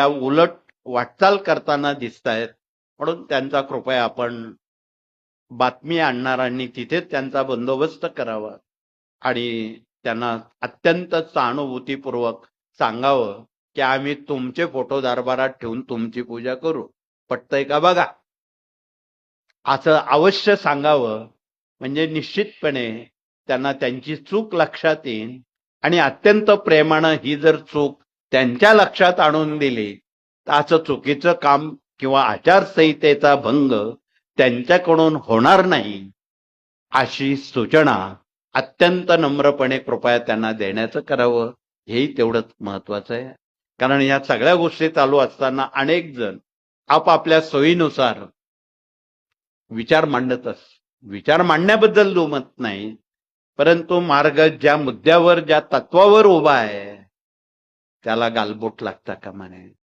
त्या उलट वाटचाल करताना दिसत आहेत. म्हणून त्यांचा कृपया आपण बातमी आणणाऱ्यांनी तिथेच त्यांचा बंदोबस्त करावा आणि त्यांना अत्यंत सहानुभूतीपूर्वक सांगावं की आम्ही तुमचे फोटो दरबारात ठेवून तुमची पूजा करू, पटतंय का बघा, असं अवश्य सांगावं. म्हणजे निश्चितपणे त्यांना त्यांची चूक लक्षात येईल आणि अत्यंत प्रेमानं ही जर चूक त्यांच्या लक्षात आणून दिली तर असं चुकीचं काम किंवा आचारसंहितेचा भंग त्यांच्याकडून होणार नाही, अशी सूचना अत्यंत नम्रपणे कृपया त्यांना देण्याचं करावं. हेही तेवढंच महत्वाचं आहे. कारण या सगळ्या गोष्टी चालू असताना अनेक जण आपापल्या सोयीनुसार विचार मांडतच, विचार मांडण्याबद्दल दुमत नाही, परंतु मार्ग ज्या मुद्द्यावर ज्या तत्वावर उभा आहे त्याला गालबोट लागता कामा नये.